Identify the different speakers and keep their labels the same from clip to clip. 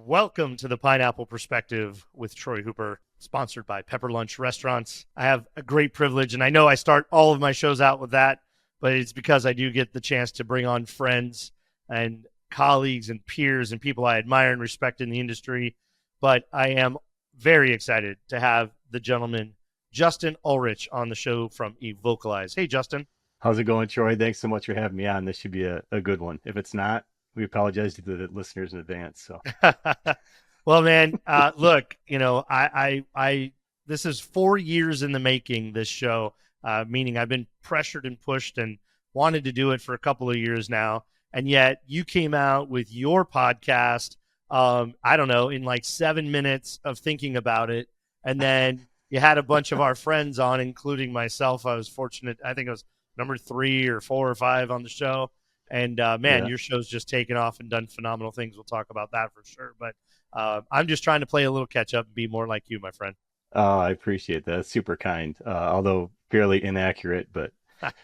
Speaker 1: welcome to the Pineapple Perspective with Troy Hooper, sponsored by Pepper Lunch Restaurants. I have a great privilege, and I know I start all of my shows out with that, but it's because I do get the chance to bring on friends and colleagues and peers and people I admire and respect in the industry. But I am very excited to have the gentleman, Justin Ulrich, on the show from Evocalize. Hey, Justin.
Speaker 2: How's it going, Troy? Thanks so much for having me on. This should be a good one. If it's not, we apologize to the listeners in advance. So,
Speaker 1: Well, man, look, this is 4 years in the making, this show, meaning I've been pressured and pushed and wanted to do it for a couple of years now. And yet you came out with your podcast, I don't know, in like 7 minutes of thinking about it. And then you had a bunch of our friends on, including myself. I was fortunate. I think I was number 3 or 4 or 5 on the show. And man,
Speaker 2: yeah.
Speaker 1: your show's just taken off and done phenomenal things. We'll talk about that for sure. But I'm just trying to play a little catch up and be more like you, my friend.
Speaker 2: Oh, I appreciate that. It's super kind, although fairly inaccurate. But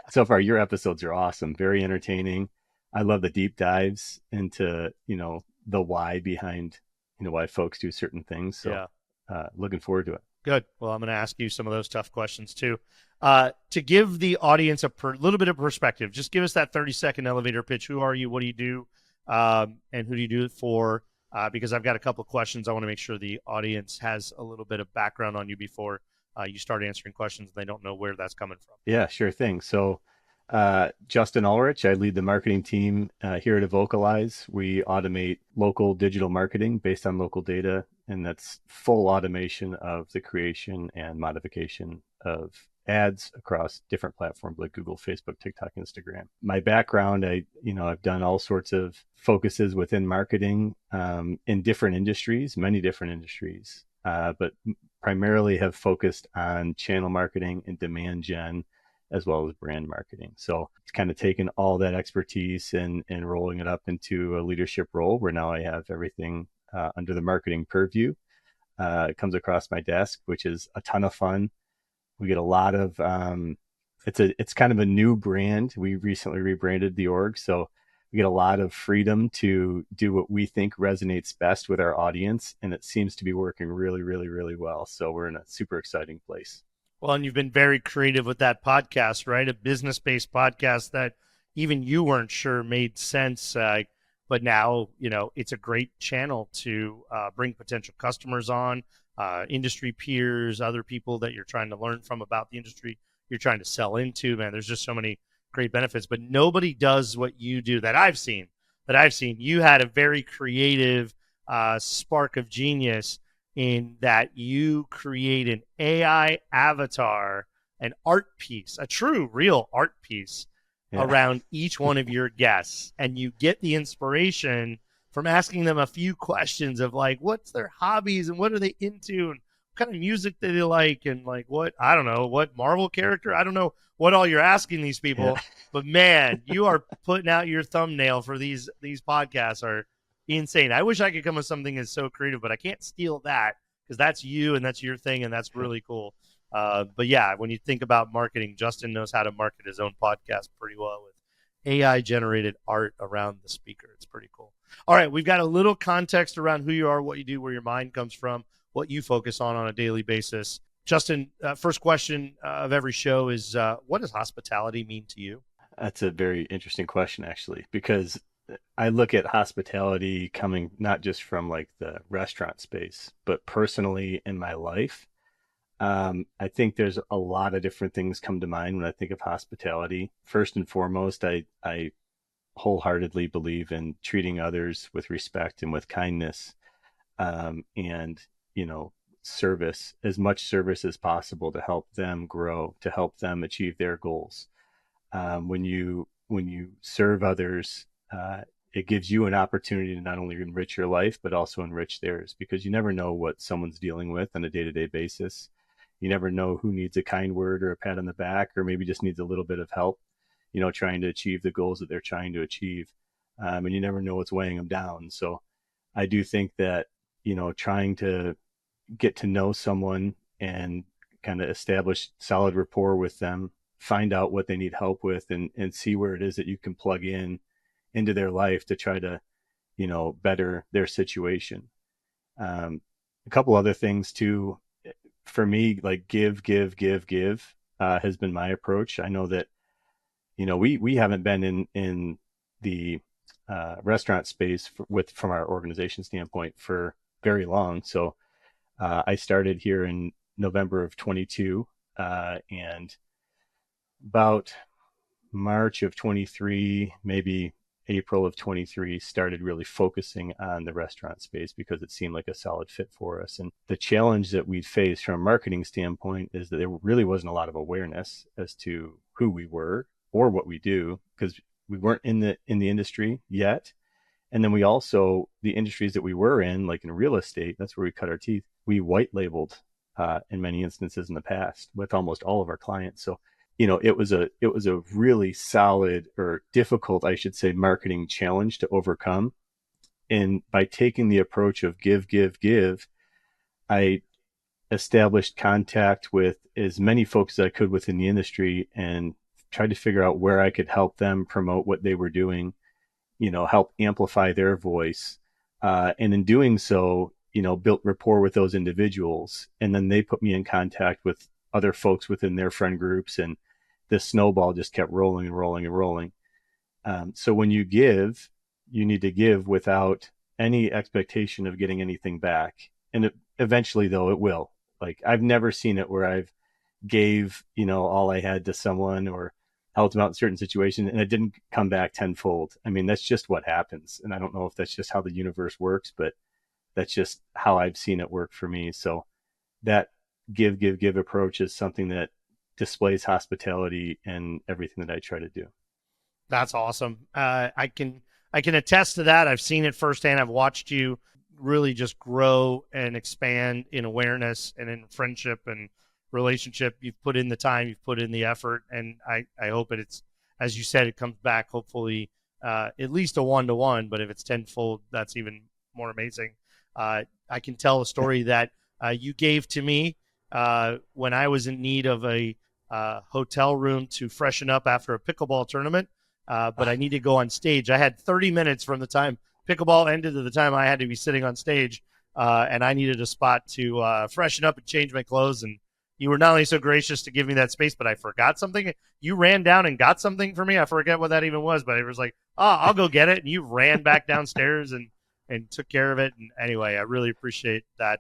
Speaker 2: so far, your episodes are awesome, very entertaining. I love the deep dives into, the why behind, why folks do certain things. So,
Speaker 1: Yeah,
Speaker 2: looking forward to it.
Speaker 1: good. Well, I'm going to ask you some of those tough questions too. To give the audience a little bit of perspective, just give us that 30-second elevator pitch. Who are you? What do you do? And who do you do it for? Because I've got a couple of questions. I want to make sure the audience has a little bit of background on you before you start answering questions and they don't know where that's coming from.
Speaker 2: Yeah, sure thing. So, Justin Ulrich, I lead the marketing team here at Evocalize. We automate local digital marketing based on local data, and that's full automation of the creation and modification of ads across different platforms like Google, Facebook, TikTok, Instagram. My background, I've done all sorts of focuses within marketing in different industries, many different industries, but primarily have focused on channel marketing and demand gen as well as brand marketing. So it's kind of taken all that expertise and rolling it up into a leadership role where now I have everything under the marketing purview. It comes across my desk, which is a ton of fun. We get a lot of it's kind of a new brand. We recently rebranded the org, so we get a lot of freedom to do what we think resonates best with our audience, and it seems to be working really, really, really well. So we're in a super exciting place.
Speaker 1: Well, and you've been very creative with that podcast, right? A business-based podcast that even you weren't sure made sense. But now, it's a great channel to bring potential customers on, industry peers, other people that you're trying to learn from about the industry you're trying to sell into. Man, there's just so many great benefits, but nobody does what you do that I've seen. You had a very creative spark of genius in that you create an AI avatar, an art piece, a true, real art piece
Speaker 2: Yeah.
Speaker 1: around each one of your guests. And you get the inspiration from asking them a few questions of like, what's their hobbies and what are they into and what kind of music do they like and like what, I don't know, what Marvel character, I don't know what all you're asking these
Speaker 2: Yeah.
Speaker 1: people. But man, you are putting out your thumbnail for these podcasts are insane. I wish I could come with something that's so creative, but I can't steal that because that's you and that's your thing and that's really cool. But yeah, when you think about marketing, Justin knows how to market his own podcast pretty well with AI generated art around the speaker. It's pretty cool. All right, we've got a little context around who you are, what you do, where your mind comes from, what you focus on a daily basis. Justin, first question of every show is what does hospitality mean to you?
Speaker 2: That's a very interesting question, actually, because I look at hospitality coming not just from like the restaurant space, but personally in my life. I think there's a lot of different things come to mind when I think of hospitality. First and foremost, I wholeheartedly believe in treating others with respect and with kindness, and service, as much service as possible to help them grow, to help them achieve their goals. When you serve others, it gives you an opportunity to not only enrich your life but also enrich theirs, because you never know what someone's dealing with on a day-to-day basis. You never know who needs a kind word or a pat on the back, or maybe just needs a little bit of help, trying to achieve the goals that they're trying to achieve. And you never know what's weighing them down. So I do think that, trying to get to know someone and kind of establish solid rapport with them, find out what they need help with, and see where it is that you can plug in into their life to try to, better their situation. A couple other things too, for me, like give, has been my approach. I know that, we haven't been in the restaurant space from our organization standpoint for very long. So I started here in November of 22, and about March of 23, maybe April of 23, started really focusing on the restaurant space because it seemed like a solid fit for us. And the challenge that we faced from a marketing standpoint is that there really wasn't a lot of awareness as to who we were or what we do, because we weren't in the industry yet. And then we also, the industries that we were in, like in real estate, that's where we cut our teeth. We white labeled in many instances in the past with almost all of our clients. So, it was a really solid, or difficult, I should say, marketing challenge to overcome. And by taking the approach of give, I established contact with as many folks as I could within the industry and tried to figure out where I could help them promote what they were doing, help amplify their voice. And in doing so, built rapport with those individuals. And then they put me in contact with other folks within their friend groups. And this snowball just kept rolling and rolling and rolling. So when you give, you need to give without any expectation of getting anything back. And eventually, though, it will. Like, I've never seen it where I've gave, all I had to someone or helped them out in certain situations and it didn't come back tenfold. I mean, that's just what happens. And I don't know if that's just how the universe works, but that's just how I've seen it work for me. So that give approach is something that displays hospitality in everything that I try to do.
Speaker 1: That's awesome. I can attest to that. I've seen it firsthand. I've watched you really just grow and expand in awareness and in friendship and relationship. You've put in the time, you've put in the effort, and I hope it's, as you said, it comes back hopefully at least a 1-to-1, but if it's tenfold, that's even more amazing. I can tell a story that you gave to me when I was in need of a hotel room to freshen up after a pickleball tournament, but I needed to go on stage. I had 30 minutes from the time pickleball ended to the time I had to be sitting on stage, and I needed a spot to freshen up and change my clothes. And you were not only so gracious to give me that space, but I forgot something. You ran down and got something for me. I forget what that even was, but it was like, oh, I'll go get it. And you ran back downstairs and took care of it. And anyway, I really appreciate that.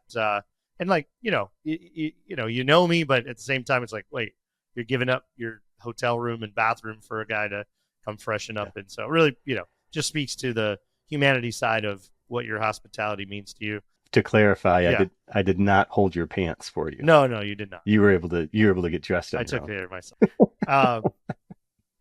Speaker 1: And like, you know me, but at the same time, it's like, wait, you're giving up your hotel room and bathroom for a guy to come freshen up. And so really, just speaks to the humanity side of what your hospitality means to you.
Speaker 2: To clarify,
Speaker 1: Yeah.
Speaker 2: I did not hold your pants for you.
Speaker 1: No, you did not.
Speaker 2: You were able to get dressed on
Speaker 1: I
Speaker 2: your
Speaker 1: took
Speaker 2: own.
Speaker 1: care of myself.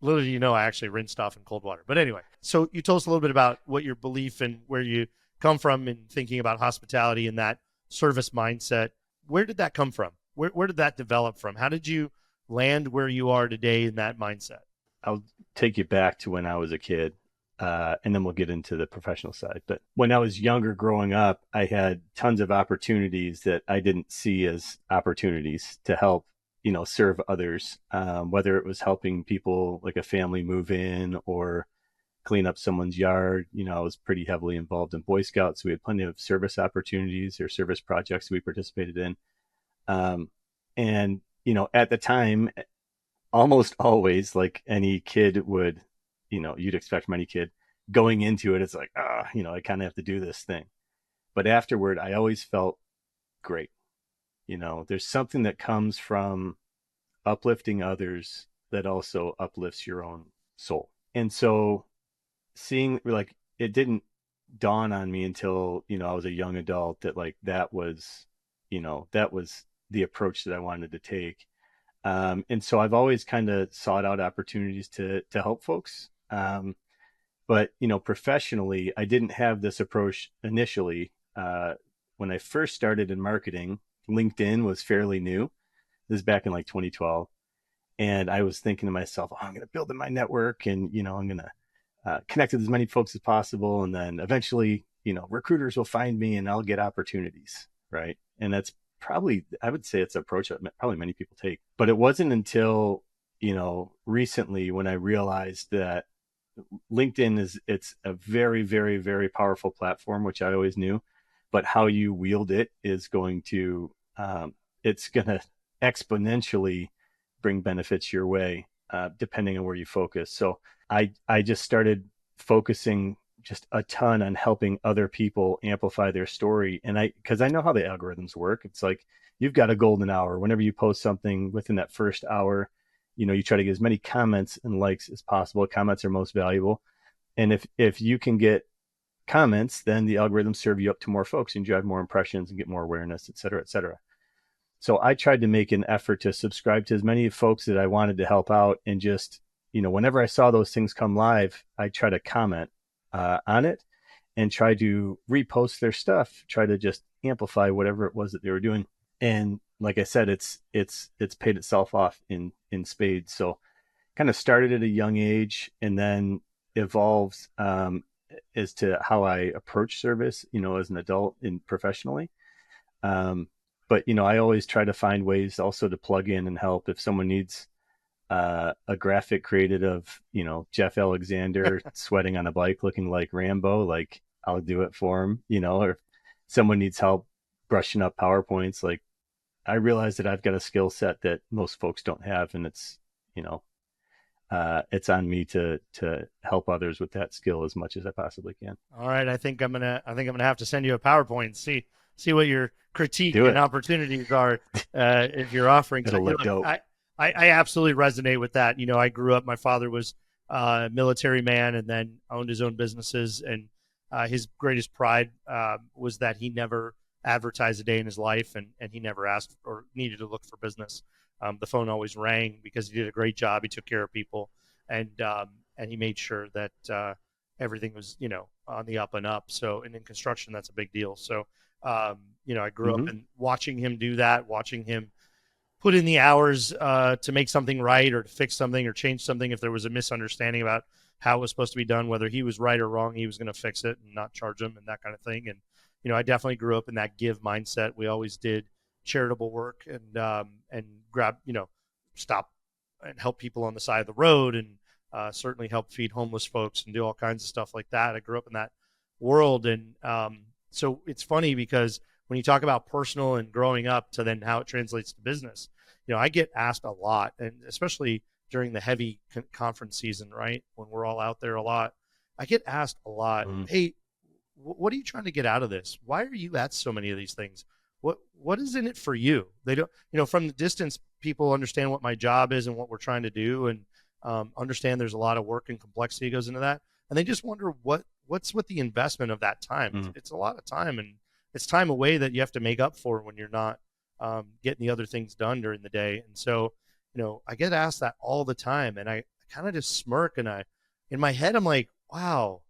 Speaker 1: Little do you know, I actually rinsed off in cold water. But anyway, so you told us a little bit about what your belief and where you come from in thinking about hospitality and that service mindset. Where did that come from? Where did that develop from? How did you land where you are today in that mindset?
Speaker 2: I'll take you back to when I was a kid, and then we'll get into the professional side. But when I was younger, growing up, I had tons of opportunities that I didn't see as opportunities to help, serve others, whether it was helping people like a family move in or clean up someone's yard. I was pretty heavily involved in Boy Scouts, so we had plenty of service opportunities or service projects we participated in. And, at the time, almost always, like any kid would, you'd expect from any kid going into it, it's like, I kind of have to do this thing. But afterward, I always felt great. There's something that comes from uplifting others that also uplifts your own soul. And so seeing, like, it didn't dawn on me until, I was a young adult that, like, that was the approach that I wanted to take. And so I've always kind of sought out opportunities to help folks. But, professionally, I didn't have this approach initially. When I first started in marketing, LinkedIn was fairly new. This is back in like 2012. And I was thinking to myself, I'm going to build in my network and, I'm going to connect with as many folks as possible. And then eventually, recruiters will find me and I'll get opportunities. Right. And that's probably, I would say it's an approach that probably many people take. But it wasn't until, recently when I realized that LinkedIn it's a very, very, very powerful platform, which I always knew, but how you wield it is going to it's going to exponentially bring benefits your way, depending on where you focus. So I just started focusing just a ton on helping other people amplify their story. And because I know how the algorithms work. It's like you've got a golden hour. Whenever you post something within that first hour, you try to get as many comments and likes as possible. Comments are most valuable. And if you can get comments, then the algorithms serve you up to more folks and drive more impressions and get more awareness, et cetera, et cetera. So I tried to make an effort to subscribe to as many folks that I wanted to help out, and just, whenever I saw those things come live, I try to comment on it and try to repost their stuff, try to just amplify whatever it was that they were doing. And like I said, it's paid itself off in spades. So kind of started at a young age and then evolved as to how I approach service, as an adult and professionally. But I always try to find ways also to plug in and help if someone needs a graphic created of Jeff Alexander sweating on a bike looking like Rambo. Like, I'll do it for him. Or if someone needs help brushing up PowerPoints, like, I realize that I've got a skill set that most folks don't have, and it's it's on me to help others with that skill as much as I possibly can.
Speaker 1: All right, I think I'm gonna have to send you a PowerPoint. See what your critique and opportunities are if you're offering.
Speaker 2: It'll look dope.
Speaker 1: I absolutely resonate with that. I grew up. My father was a military man and then owned his own businesses, and his greatest pride was that he never advertised a day in his life, and he never asked or needed to look for business. The phone always rang because he did a great job. He took care of people, and he made sure that everything was on the up and up. So, and in construction, that's a big deal. So, I grew up and watching him do that, watching him put in the hours to make something right or to fix something or change something. If there was a misunderstanding about how it was supposed to be done, whether he was right or wrong, he was going to fix it and not charge him and that kind of thing. And I definitely grew up in that give mindset. We always did charitable work and grab, stop and help people on the side of the road, and certainly help feed homeless folks and do all kinds of stuff like that. I grew up in that world. And so it's funny because when you talk about personal and growing up to then how it translates to business, I get asked a lot, and especially during the heavy conference season, right? When we're all out there a lot, I get asked a lot, hey, what are you trying to get out of this? Why are you at so many of these things? What is in it for you? They don't, from the distance, people understand what my job is and what we're trying to do, and understand there's a lot of work and complexity goes into that. And they just wonder what's with the investment of that time. It's a lot of time, and it's time away that you have to make up for when you're not getting the other things done during the day. And so, I get asked that all the time, and I kind of just smirk, and in my head, I'm like, wow,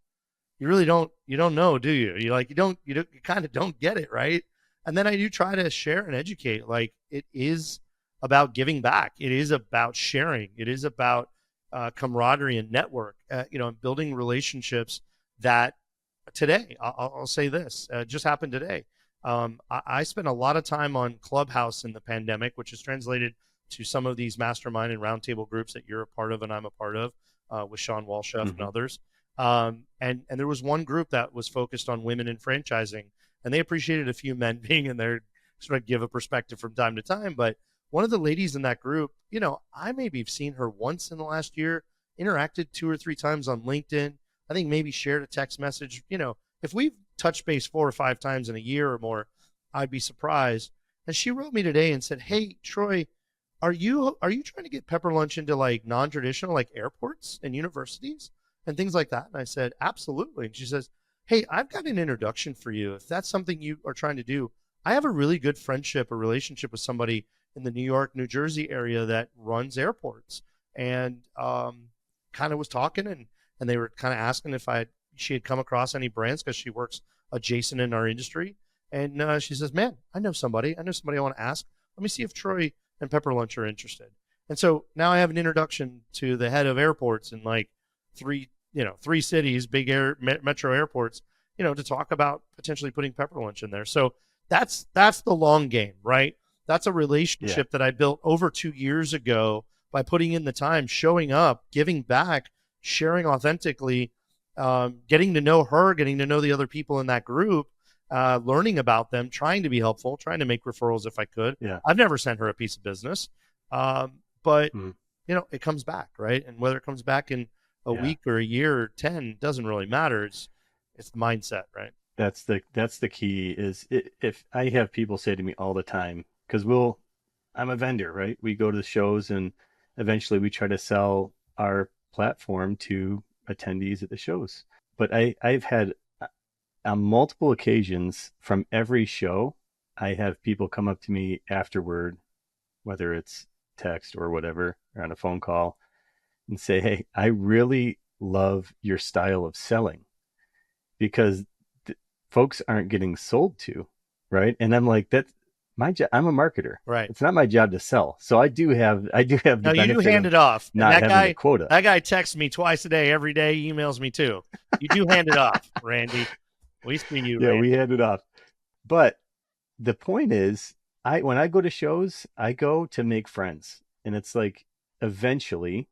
Speaker 1: you really don't know, do you? You kind of don't get it, right? And then I do try to share and educate. Like, it is about giving back. It is about sharing. It is about camaraderie and network, and building relationships that today, I'll say this, just happened today. I spent a lot of time on Clubhouse in the pandemic, which is translated to some of these mastermind and roundtable groups that you're a part of and I'm a part of, with Sean Walchef and others. And there was one group that was focused on women in franchising, and they appreciated a few men being in there, sort of give a perspective from time to time. But one of the ladies in that group, I maybe have seen her once in the last year, interacted 2 or 3 times on LinkedIn. I think maybe shared a text message. If we've touched base 4 or 5 times in a year or more, I'd be surprised. And she wrote me today and said, hey, Troy, are you trying to get Pepper Lunch into like non-traditional, like airports and universities and things like that? And I said, absolutely. And she says, hey, I've got an introduction for you. If that's something you are trying to do, I have a really good friendship or relationship with somebody in the New York, New Jersey area that runs airports. And kind of was talking, and they were kind of asking if she had come across any brands, because she works adjacent in our industry. And she says, man, I know somebody I want to ask. Let me see if Troy and Pepper Lunch are interested. And so now I have an introduction to the head of airports in like 3 cities, big metro airports, to talk about potentially putting Pepper Lunch in there. So that's the long game, right? That's a relationship that I built over 2 years ago by putting in the time, showing up, giving back, sharing authentically, getting to know her, getting to know the other people in that group, learning about them, trying to be helpful, trying to make referrals if I could.
Speaker 2: Yeah.
Speaker 1: I've never sent her a piece of business, but
Speaker 2: Mm.
Speaker 1: it comes back, right? And whether it comes back in a
Speaker 2: Yeah.
Speaker 1: week or a year or 10 doesn't really matter. It's the mindset, right?
Speaker 2: That's the key is if I have people say to me all the time, because I'm a vendor, right? We go to the shows and eventually we try to sell our platform to attendees at the shows. But I've had on multiple occasions from every show, I have people come up to me afterward, whether it's text or whatever, or on a phone call, and say, "Hey, I really love your style of selling because folks aren't getting sold to, right?" And I'm like, "That's my job. I'm a marketer.
Speaker 1: Right.
Speaker 2: It's not my job to sell. So I do have the
Speaker 1: No, you do
Speaker 2: benefit
Speaker 1: hand
Speaker 2: of
Speaker 1: it off. And
Speaker 2: not having the quota."
Speaker 1: that guy texts me twice a day, every day, emails me too. You do hand it off, Randy. We see you,
Speaker 2: Yeah, we
Speaker 1: Randy.
Speaker 2: hand it off. But the point is, I when I go to shows, I go to make friends. And it's like eventually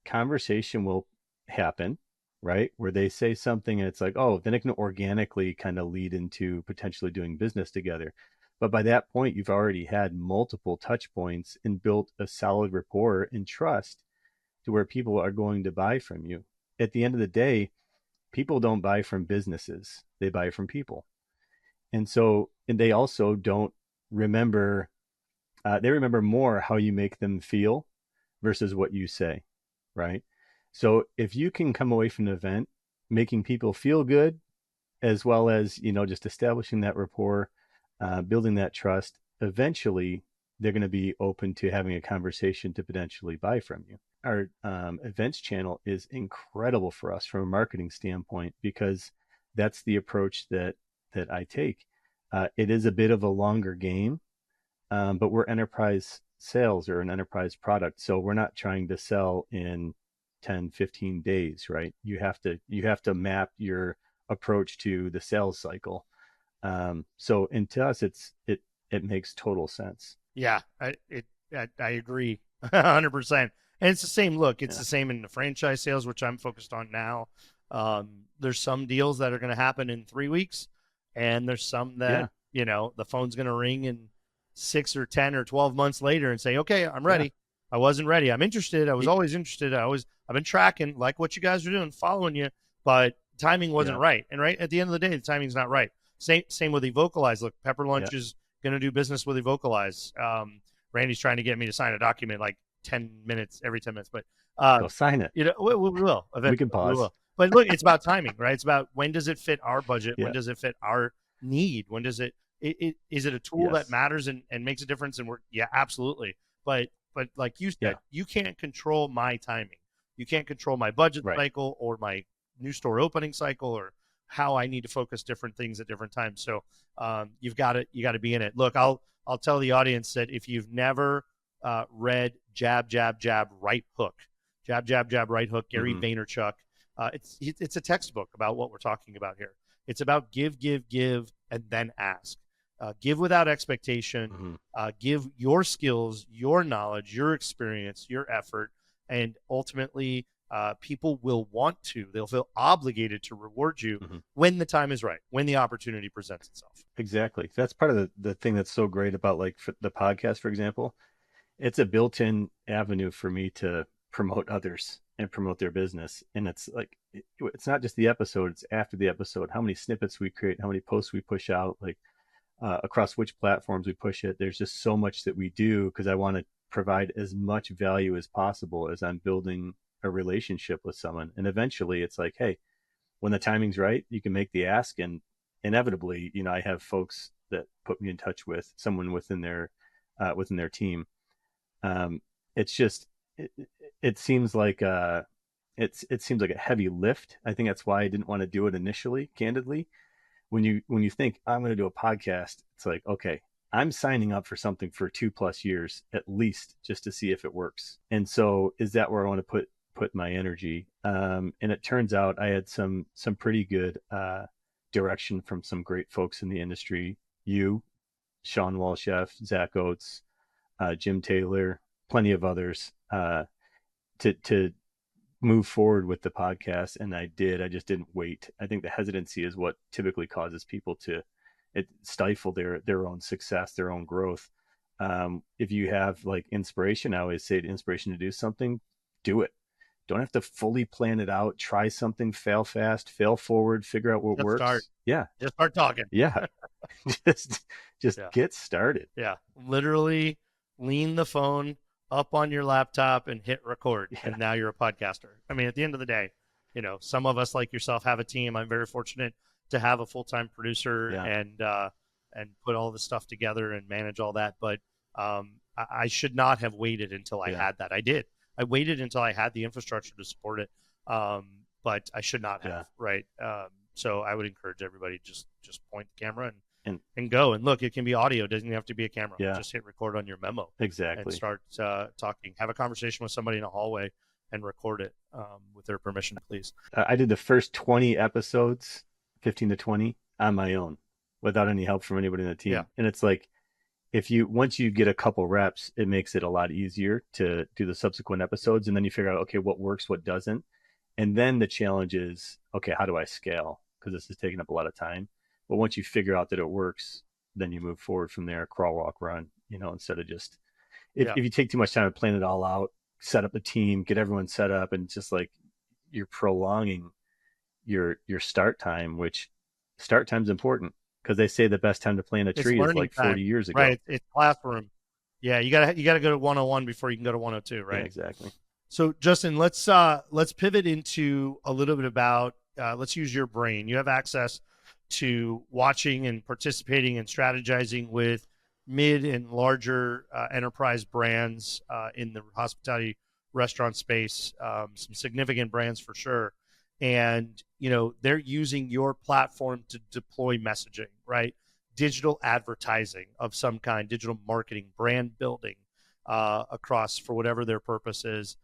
Speaker 2: conversation will happen, right? Where they say something and it's like, oh, then it can organically kind of lead into potentially doing business together. But by that point, you've already had multiple touch points and built a solid rapport and trust to where people are going to buy from you. At the end of the day, people don't buy from businesses, they buy from people. And they also don't remember, they remember more how you make them feel versus what you say, right? So if you can come away from an event making people feel good, as well as, just establishing that rapport, building that trust, eventually they're going to be open to having a conversation to potentially buy from you. Our events channel is incredible for us from a marketing standpoint because that's the approach that I take. It is a bit of a longer game, but we're enterprise sales or an enterprise product. So we're not trying to sell in 10, 15 days, right? You have to map your approach to the sales cycle. So and to us, it makes total sense.
Speaker 1: Yeah, I agree 100%. And it's the same look. It's
Speaker 2: Yeah.
Speaker 1: the same in the franchise sales, which I'm focused on now. There's some deals that are going to happen in 3 weeks, and there's some that
Speaker 2: Yeah.
Speaker 1: the phone's going to ring in 6 or 10 or 12 months later and say, "Okay, I'm
Speaker 2: Yeah.
Speaker 1: ready." I wasn't ready. I'm interested. I was
Speaker 2: Y-
Speaker 1: always interested. I've been tracking like what you guys are doing, following you, but timing wasn't
Speaker 2: Yeah.
Speaker 1: right. And right at the end of the day, the timing's not right. Same with Evocalize. Look, Pepper
Speaker 2: Yeah.
Speaker 1: Lunch is going to do business with Evocalize. Randy's trying to get me to sign a document like every 10 minutes, but
Speaker 2: Go sign it.
Speaker 1: we will
Speaker 2: We
Speaker 1: eventually.
Speaker 2: can
Speaker 1: We
Speaker 2: pause.
Speaker 1: will. But look, it's about timing, right? It's about when does it fit our budget? When
Speaker 2: Yeah.
Speaker 1: does it fit our need? When does is it a tool that
Speaker 2: Yes.
Speaker 1: matters and makes a difference? And yeah, absolutely. But like you said,
Speaker 2: Yeah.
Speaker 1: you can't control my timing. You can't control my budget
Speaker 2: Right.
Speaker 1: cycle or my new store opening cycle or how I need to focus different things at different times. So you got to be in it. Look, I'll tell the audience that if you've never read Jab Jab Jab Right Hook, Jab Jab Jab Right Hook, Gary
Speaker 2: Mm-hmm.
Speaker 1: Vaynerchuk, it's a textbook about what we're talking about here. It's about give, give, give, and then ask. Give without expectation.
Speaker 2: Mm-hmm.
Speaker 1: Give your skills, your knowledge, your experience, your effort, and ultimately, people will want to. They'll feel obligated to reward you
Speaker 2: Mm-hmm.
Speaker 1: when the time is right, when the opportunity presents itself.
Speaker 2: Exactly. That's part of the thing that's so great about like the podcast, for example. It's a built-in avenue for me to promote others and promote their business. And it's like it's not just the episode; it's after the episode. How many snippets we create, how many posts we push out, like across which platforms we push it. There's just so much that we do because I want to provide as much value as possible as I'm building a relationship with someone. And eventually, it's like, hey, when the timing's right, you can make the ask, and inevitably, I have folks that put me in touch with someone within their team. It's just it seems like it seems like a heavy lift. I think that's why I didn't want to do it initially, candidly. When you think I'm going to do a podcast, it's like, okay, I'm signing up for something for 2+ years at least just to see if it works. And so is that where I want to put my energy? And it turns out I had some pretty good direction from some great folks in the industry. You, Sean Walchef, Zach Oates, Jim Taylor, plenty of others, to move forward with the podcast. And I did. I just didn't wait. I think the hesitancy is what typically causes people it stifle their own success, their own growth. If you have like inspiration, I always say inspiration to do something, do it. Don't have to fully plan it out. Try something, fail fast, fail forward, figure out what
Speaker 1: Just start.
Speaker 2: works. Yeah,
Speaker 1: Just start talking.
Speaker 2: yeah. just just
Speaker 1: Yeah.
Speaker 2: get started.
Speaker 1: Yeah. Literally lean the phone up on your laptop and hit record.
Speaker 2: Yeah,
Speaker 1: And now you're a podcaster. I mean, at the end of the day, some of us like yourself have a team. I'm very fortunate to have a full-time producer
Speaker 2: yeah,
Speaker 1: and put all the stuff together and manage all that. But I should not have waited until I
Speaker 2: yeah,
Speaker 1: had that. I did. I waited until I had the infrastructure to support it. But I should not
Speaker 2: yeah.
Speaker 1: have, right? So I would encourage everybody just point the camera
Speaker 2: And
Speaker 1: and go. And look, it can be audio. It doesn't have to be a camera.
Speaker 2: yeah,
Speaker 1: Just hit record on your memo and
Speaker 2: exactly.
Speaker 1: start talking. Have a conversation with somebody in a hallway and record it with their permission, please.
Speaker 2: I did the first 20 episodes, 15 to 20, on my own without any help from anybody in the
Speaker 1: Yeah.
Speaker 2: team. And it's like, if you once you get a couple reps, it makes it a lot easier to do the subsequent episodes. And then you figure out, okay, what works, what doesn't. And then the challenge is, okay, how do I scale? Because this is taking up a lot of time. But once you figure out that it works, then you move forward from there, crawl, walk, run, instead of just,
Speaker 1: Yeah.
Speaker 2: if you take too much time to plan it all out, set up a team, get everyone set up, and just like you're prolonging your start time, which start time's important because they say the best time to plant a
Speaker 1: It's
Speaker 2: tree is
Speaker 1: learning
Speaker 2: like
Speaker 1: time,
Speaker 2: 40 years ago.
Speaker 1: right? It's classroom. Yeah. You gotta go to 101 before you can go to 102,
Speaker 2: Yeah,
Speaker 1: right?
Speaker 2: exactly.
Speaker 1: So Justin, let's pivot into a little bit about let's use your brain. You have access to watching and participating and strategizing with mid and larger enterprise brands in the hospitality restaurant space, some significant brands for sure. And they're using your platform to deploy messaging, right? Digital advertising of some kind, digital marketing, brand building across for whatever their purpose is.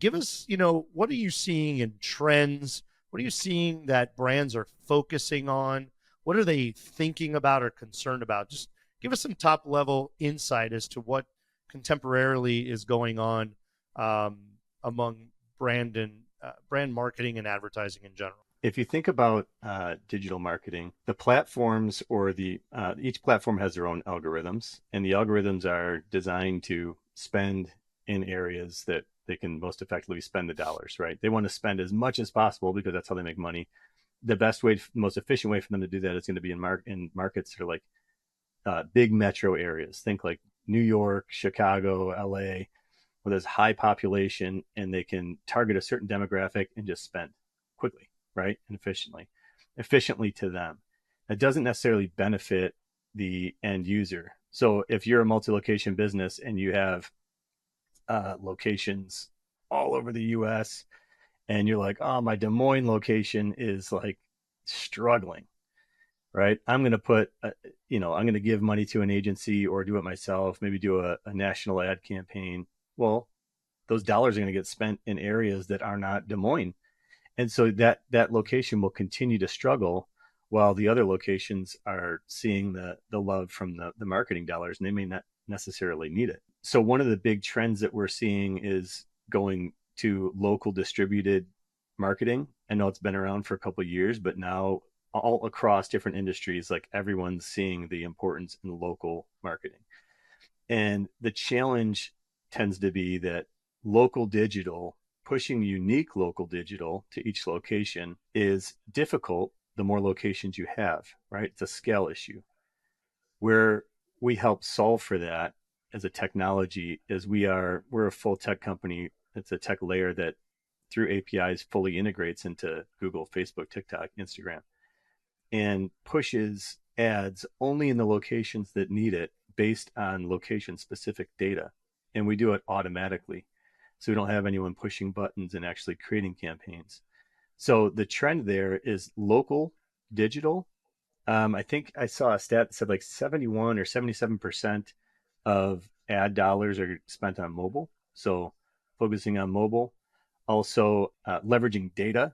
Speaker 1: Give us, what are you seeing in trends? What are you seeing that brands are focusing on? What are they thinking about or concerned about? Just give us some top level insight as to what contemporarily is going on among brand marketing and advertising in general.
Speaker 2: If you think about digital marketing, the platforms or each platform has their own algorithms, and the algorithms are designed to spend in areas that they can most effectively spend the dollars, right? They want to spend as much as possible because that's how they make money. The best way, most efficient way for them to do that is going to be in markets that are like big metro areas. Think like New York, Chicago, LA, where there's high population and they can target a certain demographic and just spend quickly, right? And efficiently to them. That doesn't necessarily benefit the end user. So if you're a multi-location business and you have locations all over the US and you're like, oh, my Des Moines location is like struggling, right? I'm going to I'm going to give money to an agency or do it myself, maybe do a national ad campaign. Well, those dollars are going to get spent in areas that are not Des Moines. And so that location will continue to struggle while the other locations are seeing the love from the marketing dollars, and they may not necessarily need it. So one of the big trends that we're seeing is going to local distributed marketing. I know it's been around for a couple of years, but now all across different industries, like everyone's seeing the importance in local marketing. And the challenge tends to be that local digital, pushing unique local digital to each location is difficult the more locations you have, right? It's a scale issue. Where we help solve for that as a technology is we're a full tech company. It's a tech layer that through APIs fully integrates into Google, Facebook, TikTok, Instagram, and pushes ads only in the locations that need it based on location specific data. And we do it automatically. So we don't have anyone pushing buttons and actually creating campaigns. So the trend there is local digital. I think I saw a stat that said like 71 or 77% of ad dollars are spent on mobile. So focusing on mobile, also leveraging data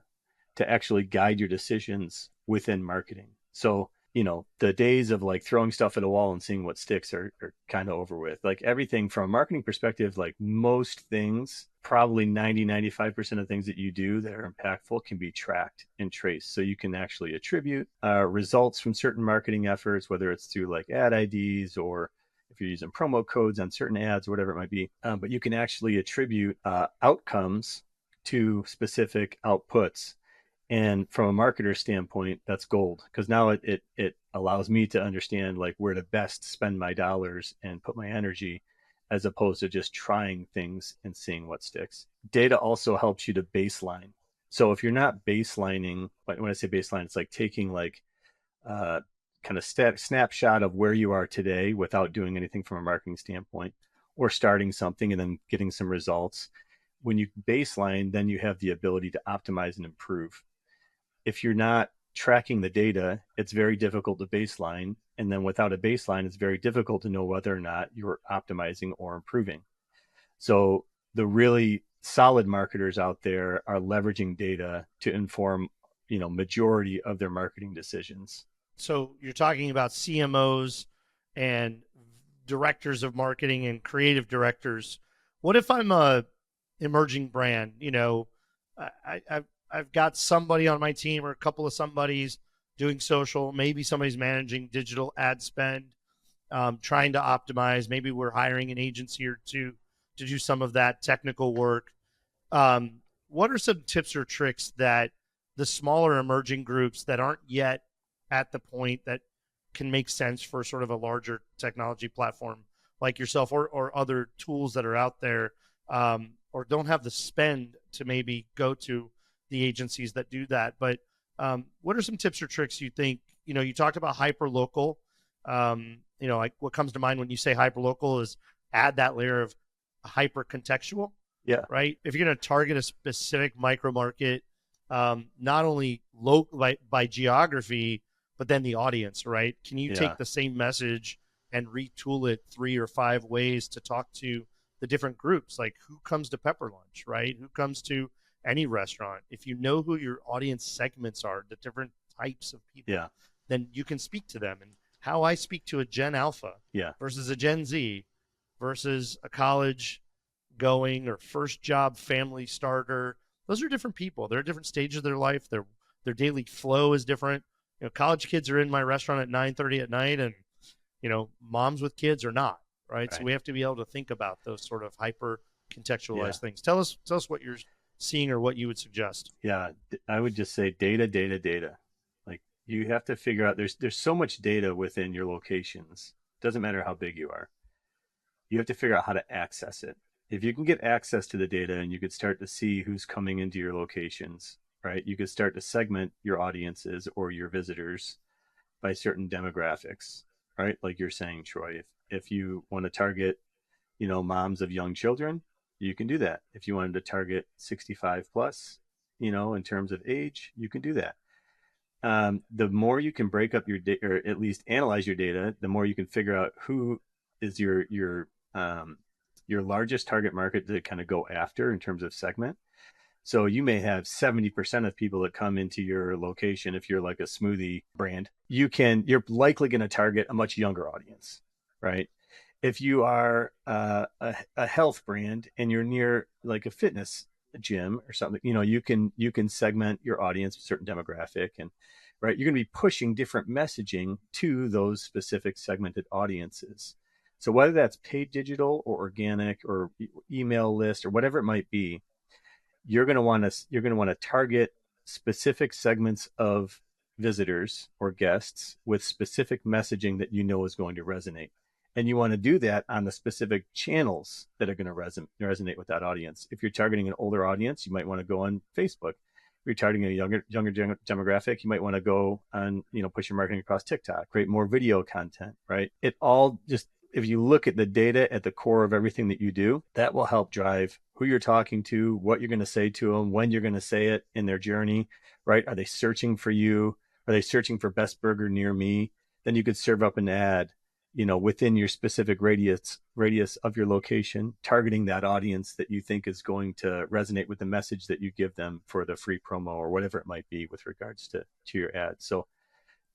Speaker 2: to actually guide your decisions within marketing. So, the days of like throwing stuff at a wall and seeing what sticks are kind of over with. Like everything from a marketing perspective, like most things probably 95% of things that you do that are impactful can be tracked and traced. So you can actually attribute results from certain marketing efforts, whether it's through like ad IDs or if you're using promo codes on certain ads or whatever it might be. But you can actually attribute outcomes to specific outputs. And from a marketer standpoint, that's gold, because now it allows me to understand like where to best spend my dollars and put my energy, as opposed to just trying things and seeing what sticks. Data also helps you to baseline. So if you're not baselining, when I say baseline, it's like taking like kind of snapshot of where you are today without doing anything from a marketing standpoint, or starting something and then getting some results. When you baseline, then you have the ability to optimize and improve. If you're not tracking the data, it's very difficult to baseline. And then without a baseline, it's very difficult to know whether or not you're optimizing or improving. So the really solid marketers out there are leveraging data to inform, majority of their marketing decisions.
Speaker 1: So you're talking about CMOs and directors of marketing and creative directors. What if I'm a emerging brand? I've got somebody on my team or a couple of somebodies doing social. Maybe somebody's managing digital ad spend, trying to optimize. Maybe we're hiring an agency or two to do some of that technical work. What are some tips or tricks that the smaller emerging groups that aren't yet at the point that can make sense for sort of a larger technology platform like yourself, or other tools that are out there, or don't have the spend to maybe go to the agencies that do that? But what are some tips or tricks you think? You talked about hyperlocal. Like what comes to mind when you say hyperlocal is add that layer of hyper-contextual.
Speaker 2: Yeah.
Speaker 1: Right. If you're going to target a specific micro market, not only by geography, but then the audience, right? Can you take the same message and retool it 3 or 5 ways to talk to the different groups? Like who comes to Pepper Lunch, right? Who comes to any restaurant? If you know who your audience segments are, the different types of people, then you can speak to them. And how I speak to a Gen Alpha versus a Gen Z versus a college going or first job family starter, those are different people. They're at different stages of their life. Their daily flow is different. College kids are in my restaurant at 9:30 at night, and moms with kids are not, right? So we have to be able to think about those sort of hyper contextualized things. Tell us what you're seeing or what you would suggest.
Speaker 2: Yeah, I would just say data, data, data. Like you have to figure out there's so much data within your locations. Doesn't matter how big you are. You have to figure out how to access it. If you can get access to the data and you could start to see who's coming into your locations, right? You could start to segment your audiences or your visitors by certain demographics, right? Like you're saying, Troy, if you want to target, moms of young children, you can do that. If you wanted to target 65 plus, in terms of age, you can do that. The more you can break up your data, or at least analyze your data, the more you can figure out who is your largest target market to kind of go after in terms of segment. So you may have 70% of people that come into your location. If you're like a smoothie brand, you're likely going to target a much younger audience, right? If you are a health brand and you're near like a fitness gym or something, you can segment your audience, a certain demographic, and right, you're going to be pushing different messaging to those specific segmented audiences. So whether that's paid digital or organic or email list or whatever it might be, you're going to want to target specific segments of visitors or guests with specific messaging that is going to resonate. And you want to do that on the specific channels that are going to resonate with that audience. If you're targeting an older audience, you might want to go on Facebook. If you're targeting a younger demographic, you might want to go on, push your marketing across TikTok, create more video content, right? It all just, if you look at the data at the core of everything that you do, that will help drive who you're talking to, what you're going to say to them, when you're going to say it in their journey, right? Are they searching for you? Are they searching for best burger near me? Then you could serve up an ad, within your specific radius of your location, targeting that audience that you think is going to resonate with the message that you give them for the free promo or whatever it might be with regards to your ad. So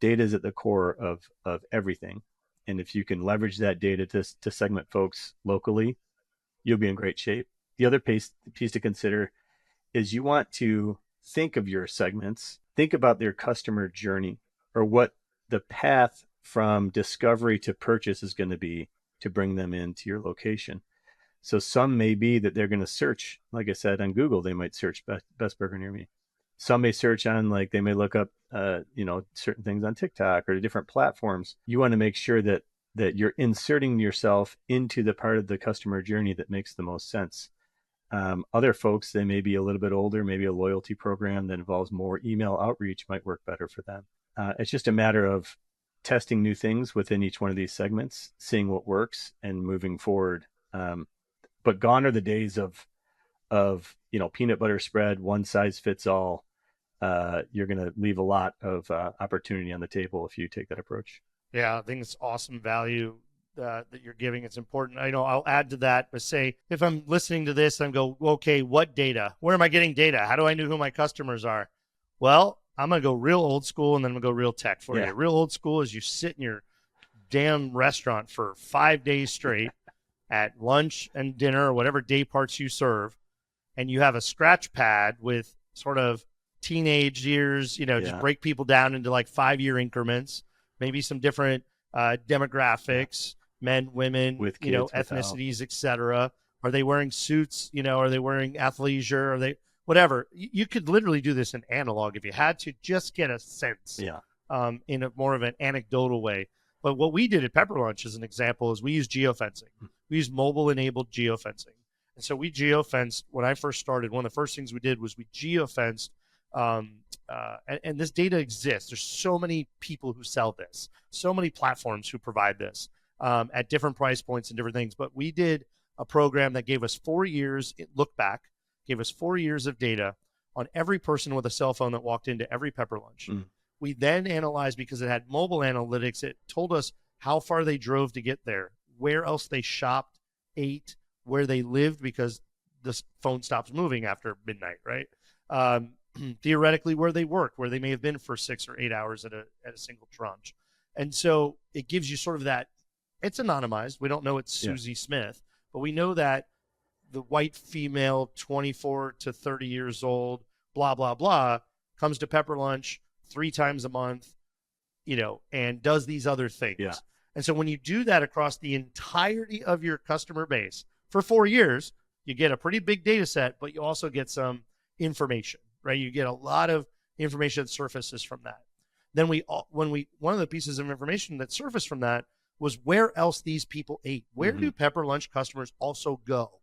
Speaker 2: data is at the core of everything. And if you can leverage that data to segment folks locally, you'll be in great shape. The other piece to consider is you want to think of your segments, think about their customer journey or what the path from discovery to purchase is going to be to bring them into your location. So some may be that they're going to search, like I said, on Google, they might search best burger near me. Some may search on, like, they may look up, certain things on TikTok or different platforms. You want to make sure that you're inserting yourself into the part of the customer journey that makes the most sense. Other folks, they may be a little bit older, maybe a loyalty program that involves more email outreach might work better for them. It's just a matter of testing new things within each one of these segments, seeing what works and moving forward. But gone are the days of peanut butter spread, one size fits all. You're going to leave a lot of opportunity on the table if you take that approach.
Speaker 1: Yeah, I think it's awesome value that you're giving. It's important. I know I'll add to that, but say if I'm listening to this and go, okay, what data? Where am I getting data? How do I know who my customers are? Well, I'm going to go real old school and then I'm going to go real tech for you. Real old school is you sit in your damn restaurant for 5 days straight at lunch and dinner or whatever day parts you serve, and you have a scratch pad with sort of teenage years, just break people down into like 5-year increments, maybe some different demographics, men, women, with kids, ethnicities, etc. Are they wearing suits? Are they wearing athleisure? Are they whatever? You could literally do this in analog if you had to, just get a sense. In a more of an anecdotal way. But what we did at Pepper Lunch, as an example, is we used geofencing. We used mobile-enabled geofencing. And so we geofenced, when I first started, one of the first things we did was we geofenced, and this data exists. There's so many people who sell this, so many platforms who provide this at different price points and different things. But we did a program that gave us 4 years, look back, gave us 4 years of data on every person with a cell phone that walked into every Pepper Lunch. We then analyzed, because it had mobile analytics, it told us how far they drove to get there, where else they shopped, ate, where they lived, because the phone stops moving after midnight, right? Theoretically, where they worked, where they may have been for 6 or 8 hours at a single tranche. And so it gives you sort of that, it's anonymized. We don't know it's Susie Smith, but we know that the white female, 24 to 30 years old, blah, blah, blah, comes to Pepper Lunch 3 times a month, and does these other things. And so when you do that across the entirety of your customer base for 4 years, you get a pretty big data set, but you also get some information, right? You get a lot of information that surfaces from that. Then one of the pieces of information that surfaced from that was where else these people ate. Where do Pepper Lunch customers also go?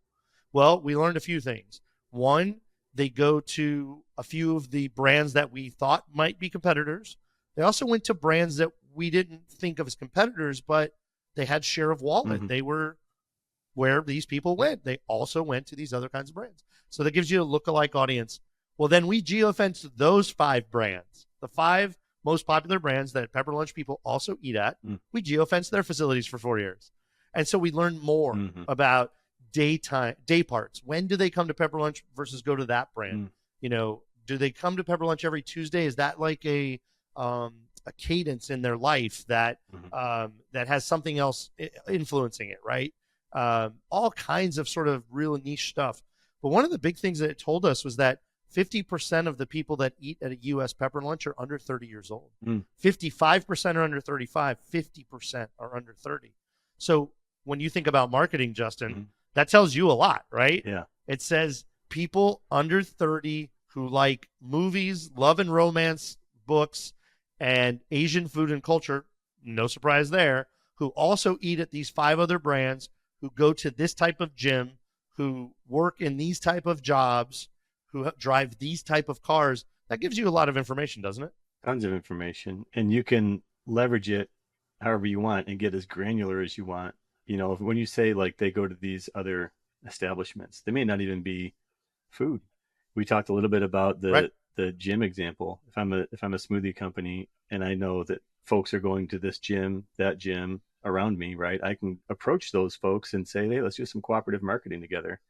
Speaker 1: Well, we learned a few things. One, they go to a few of the brands that we thought might be competitors. They also went to brands that we didn't think of as competitors, but they had share of wallet. They were where these people went. They also went to these other kinds of brands. So that gives you a lookalike audience. Well, then we geofenced those 5 brands, the 5 most popular brands that Pepper Lunch people also eat at. We geofenced their facilities for 4 years. And so we learned more about day parts. When do they come to Pepper Lunch versus go to that brand? Do they come to Pepper Lunch every Tuesday? Is that like a cadence in their life that that has something else influencing it, right? All kinds of sort of real niche stuff. But one of the big things that it told us was that 50% of the people that eat at a U.S. Pepper Lunch are under 30 years old. 55% are under 35. 50% are under 30. So when you think about marketing, Justin, that tells you a lot, right? It says people under 30 who like movies, love and romance books, and Asian food and culture, no surprise there, who also eat at these 5 other brands, who go to this type of gym, who work in these type of jobs, who drive these type of cars. That gives you a lot of information, doesn't it?
Speaker 2: Tons of information. And you can leverage it however you want and get as granular as you want. When you say like they go to these other establishments, they may not even be food. We talked a little bit about the gym example. If I'm a smoothie company and I know that folks are going to this gym, that gym around me, right? I can approach those folks and say, hey, let's do some cooperative marketing together.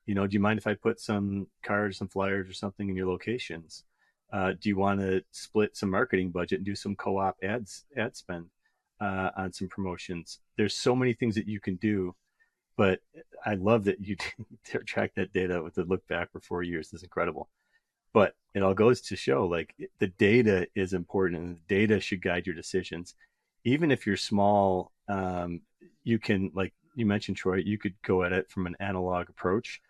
Speaker 2: Do you mind if I put some cards, some flyers or something in your locations? Do you want to split some marketing budget and do some co-op ad spend on some promotions? There's so many things that you can do But I love that you track that data with the look back for 4 years. It's incredible. But it all goes to show like the data is important and the data should guide your decisions. Even if you're small, you can, like you mentioned, Troy, you could go at it from an analog approach.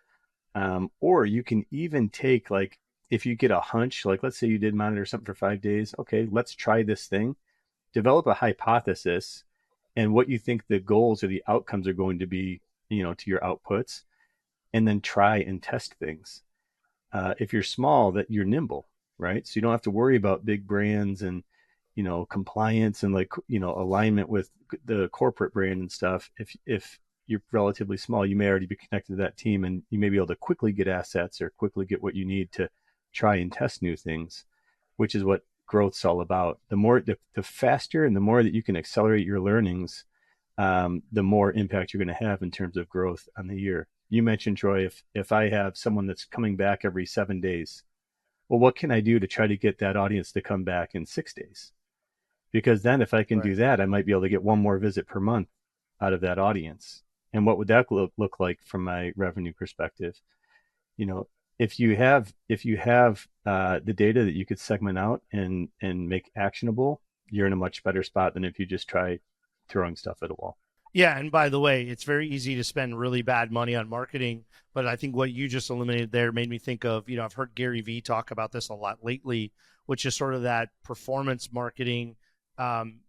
Speaker 2: Or you can even take, like, if you get a hunch, like let's say you did monitor something for 5 days, okay, let's try this thing, develop a hypothesis and what you think the goals or the outcomes are going to be, to your outputs, and then try and test things. If you're small, that you're nimble, right? So you don't have to worry about big brands and compliance and, like, alignment with the corporate brand and stuff. If you're relatively small, you may already be connected to that team, and you may be able to quickly get assets or quickly get what you need to try and test new things, which is what growth's all about. The faster and the more that you can accelerate your learnings, the more impact you're going to have in terms of growth on the year. You mentioned, Troy, if I have someone that's coming back every 7 days, well, what can I do to try to get that audience to come back in 6 days? Because then if I can
Speaker 1: Right.
Speaker 2: do that, I might be able to get one more visit per month out of that audience. And what would that look like from my revenue perspective? You know, if you have the data that you could segment out and make actionable, you're in a much better spot than if you just try throwing stuff at a wall.
Speaker 1: Yeah, and by the way, it's very easy to spend really bad money on marketing, but I think what you just eliminated there made me think of, I've heard Gary Vee talk about this a lot lately, which is sort of that performance marketing um,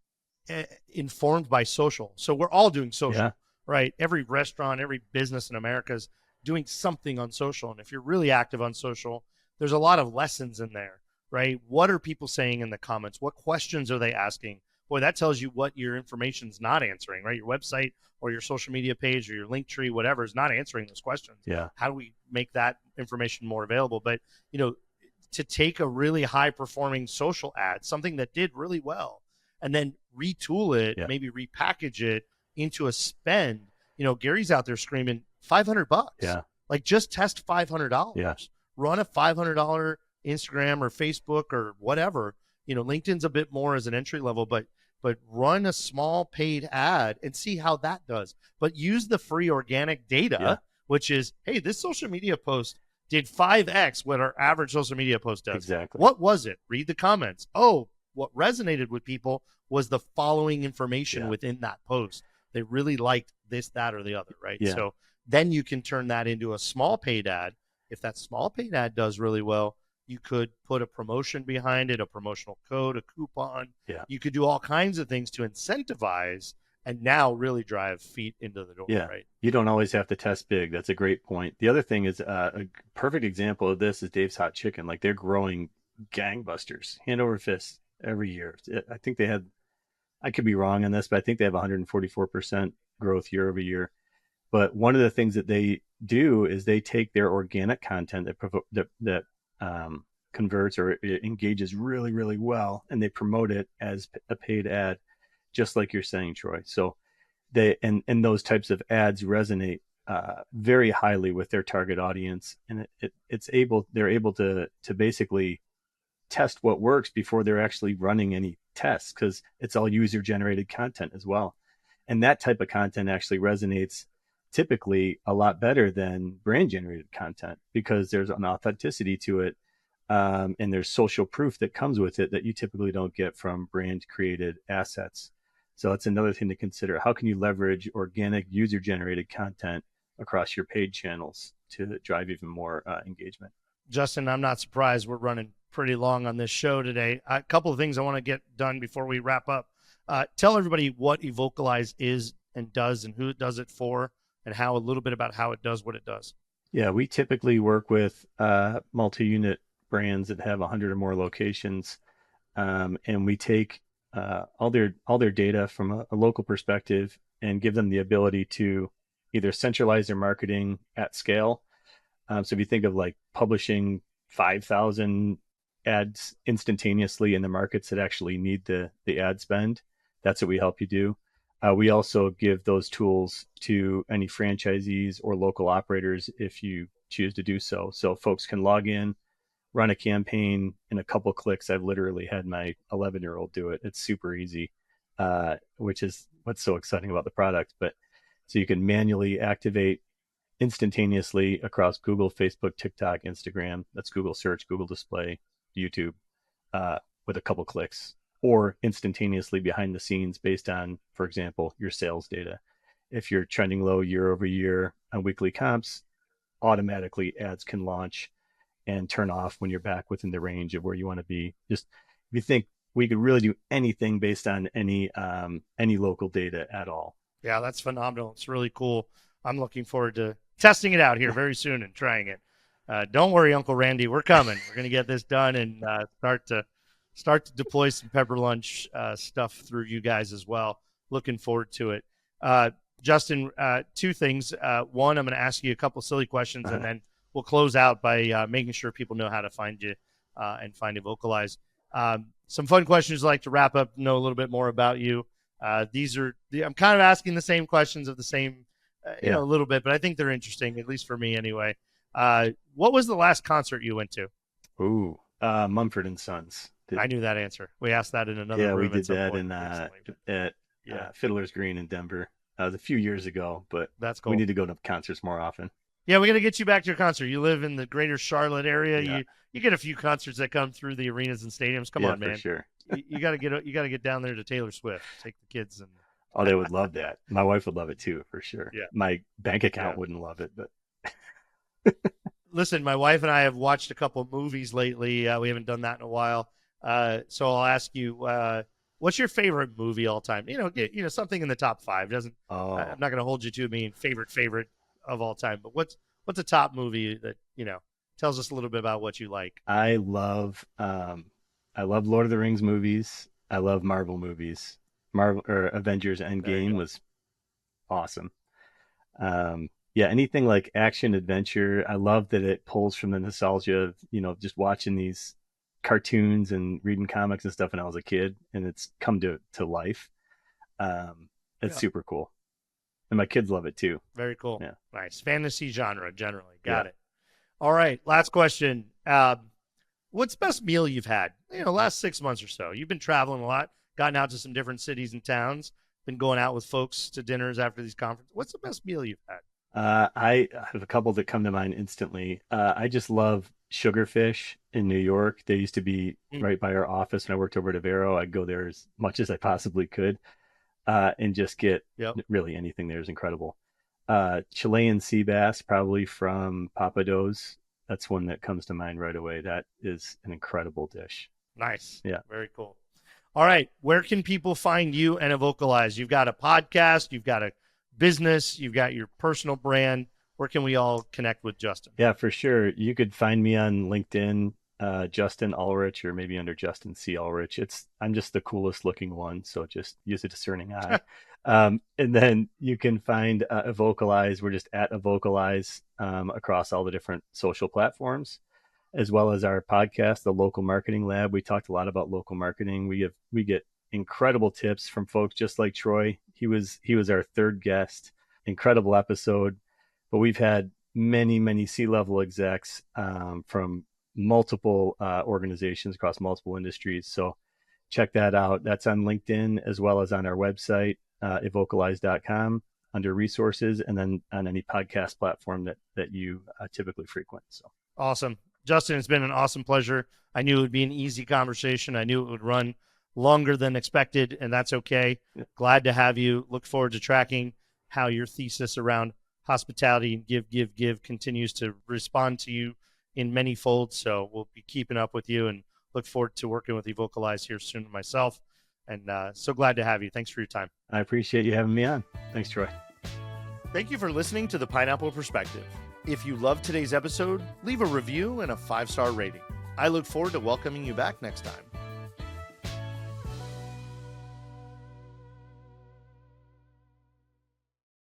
Speaker 1: informed by social. So we're all doing social,
Speaker 2: Yeah,
Speaker 1: right? Every restaurant, every business in America is doing something on social. And if you're really active on social, there's a lot of lessons in there, right? What are people saying in the comments? What questions are they asking? Boy, that tells you what your information's not answering, right? Your website or your social media page or your link tree, whatever, is not answering those questions.
Speaker 2: yeah,
Speaker 1: How do we make that information more available? But, to take a really high performing social ad, something that did really well, and then retool it,
Speaker 2: yeah,
Speaker 1: maybe repackage it into a spend. Gary's out there screaming $500.
Speaker 2: yeah,
Speaker 1: Like, just test
Speaker 2: yeah,
Speaker 1: $500. Run a $500 Instagram or Facebook or whatever. LinkedIn's a bit more as an entry level, but run a small paid ad and see how that does. But use the free organic
Speaker 2: yeah,
Speaker 1: data, which is, hey, this social media post did 5x what our average social media post does.
Speaker 2: exactly.
Speaker 1: What was it? Read the comments. Oh, what resonated with people was the following information
Speaker 2: Yeah,
Speaker 1: within that post. They really liked this, that, or the other, right?
Speaker 2: yeah,
Speaker 1: So then you can turn that into a small paid ad. If that small paid ad does really well, you could put a promotion behind it, a promotional code, a coupon.
Speaker 2: yeah,
Speaker 1: You could do all kinds of things to incentivize and now really drive feet into the door,
Speaker 2: yeah.
Speaker 1: right?
Speaker 2: You don't always have to test big. That's a great point. The other thing is, a perfect example of this is Dave's Hot Chicken. Like, they're growing gangbusters, hand over fist every year. I think they had, I could be wrong on this, but I think they have 144% growth year over year. But one of the things that they do is they take their organic content that converts or engages really, really well, and they promote it as a paid ad, just like you're saying, Troy. So and those types of ads resonate very highly with their target audience, and they're able to basically test what works before they're actually running any tests, because it's all user generated content as well. And that type of content actually resonates typically a lot better than brand generated content, because there's an authenticity to it, and there's social proof that comes with it that you typically don't get from brand created assets. So that's another thing to consider. How can you leverage organic user generated content across your paid channels to drive even more engagement?
Speaker 1: Justin, I'm not surprised we're running pretty long on this show today. A couple of things I want to get done before we wrap up. Tell everybody what Evocalize is and does and who it does it for, and how, a little bit about how it does what it does.
Speaker 2: Yeah, we typically work with multi-unit brands that have 100 or more locations, and we take all their data from a local perspective and give them the ability to either centralize their marketing at scale. So if you think of like publishing 5,000 ads instantaneously in the markets that actually need the ad spend, that's what we help you do. We also give those tools to any franchisees or local operators if you choose to do so. So folks can log in, run a campaign in a couple clicks. I've literally had my 11-year-old do it. It's super easy, which is what's so exciting about the product. But So you can manually activate instantaneously across Google, Facebook, TikTok, Instagram. That's Google Search, Google Display, YouTube, with a couple clicks, or instantaneously behind the scenes based on, for example, your sales data. If you're trending low year over year on weekly comps, automatically ads can launch and turn off when you're back within the range of where you want to be. Just if you think we could really do anything based on any local data at all.
Speaker 1: Yeah, that's phenomenal. It's really cool. I'm looking forward to testing it out here very soon and trying it. Don't worry, Uncle Randy, we're coming. We're going to get this done and start to deploy some Pepper Lunch stuff through you guys as well. Looking forward to it. Justin, two things. One, I'm going to ask you a couple silly questions, and then we'll close out by making sure people know how to find you and find Evocalize. Some fun questions I'd like to wrap up, know a little bit more about you. I'm kind of asking the same questions of the same, a little bit, but I think they're interesting, at least for me anyway. What was the last concert you went to?
Speaker 2: Ooh, Mumford and Sons.
Speaker 1: I knew that answer. We asked that in another room.
Speaker 2: Yeah, we did that at Fiddler's Green in Denver. That was a few years ago, but
Speaker 1: that's cool.
Speaker 2: We need to go to concerts more often.
Speaker 1: Yeah, we got to get you back to your concert. You live in the greater Charlotte area. Yeah. You get a few concerts that come through the arenas and stadiums. Come on, man.
Speaker 2: For sure.
Speaker 1: you got to get down there to Taylor Swift. Take the kids and.
Speaker 2: Oh, they would love that. My wife would love it too, for sure.
Speaker 1: Yeah.
Speaker 2: My bank account wouldn't love it, but.
Speaker 1: Listen, my wife and I have watched a couple of movies lately. We haven't done that in a while. So I'll ask you, what's your favorite movie all time? Something in the top 5. I'm not going to hold you to me favorite of all time, but what's a top movie that tells us a little bit about what you like?
Speaker 2: I love Lord of the Rings movies. I love Marvel movies. Avengers Endgame was awesome. Anything like action adventure. I love that it pulls from the nostalgia of just watching these cartoons and reading comics and stuff when I was a kid, and it's come to life. It's super cool, and my kids love it too.
Speaker 1: Very cool.
Speaker 2: Yeah.
Speaker 1: Nice fantasy genre generally. Got it. All right, last question. What's the best meal you've had? Last 6 months or so. You've been traveling a lot, gotten out to some different cities and towns, been going out with folks to dinners after these conferences. What's the best meal you've had?
Speaker 2: I have a couple that come to mind instantly. I just love Sugarfish in New York. They used to be right by our office when I worked over at Avero. I'd go there as much as I possibly could, and just get really anything there is incredible. Chilean sea bass, probably from Papados. That's one that comes to mind right away. That is an incredible dish.
Speaker 1: Nice.
Speaker 2: Yeah.
Speaker 1: Very cool. All right. Where can people find you and Evocalize? You've got a podcast, you've got a business, you've got your personal brand. Where can we all connect with Justin?
Speaker 2: Yeah, for sure. You could find me on LinkedIn, Justin Ulrich, or maybe under Justin C. Ulrich. I'm just the coolest looking one, so just use a discerning eye. And then you can find Evocalize. We're just at Evocalize across all the different social platforms, as well as our podcast, the Local Marketing Lab. We talked a lot about local marketing. We get incredible tips from folks just like Troy. He was our third guest. Incredible episode. But we've had many C-level execs from multiple organizations across multiple industries. So check that out. That's on LinkedIn as well as on our website, evocalize.com, under resources, and then on any podcast platform that you typically frequent. So
Speaker 1: awesome. Justin, it's been an awesome pleasure. I knew it would be an easy conversation. I knew it would run longer than expected, and that's okay. Yeah. Glad to have you. Look forward to tracking how your thesis around hospitality and give continues to respond to you in many folds. So we'll be keeping up with you and look forward to working with Evocalize here soon myself. And so glad to have you. Thanks for your time.
Speaker 2: I appreciate you having me on. Thanks, Troy.
Speaker 1: Thank you for listening to The Pineapple Perspective. If you loved today's episode, leave a review and a 5-star rating. I look forward to welcoming you back next time.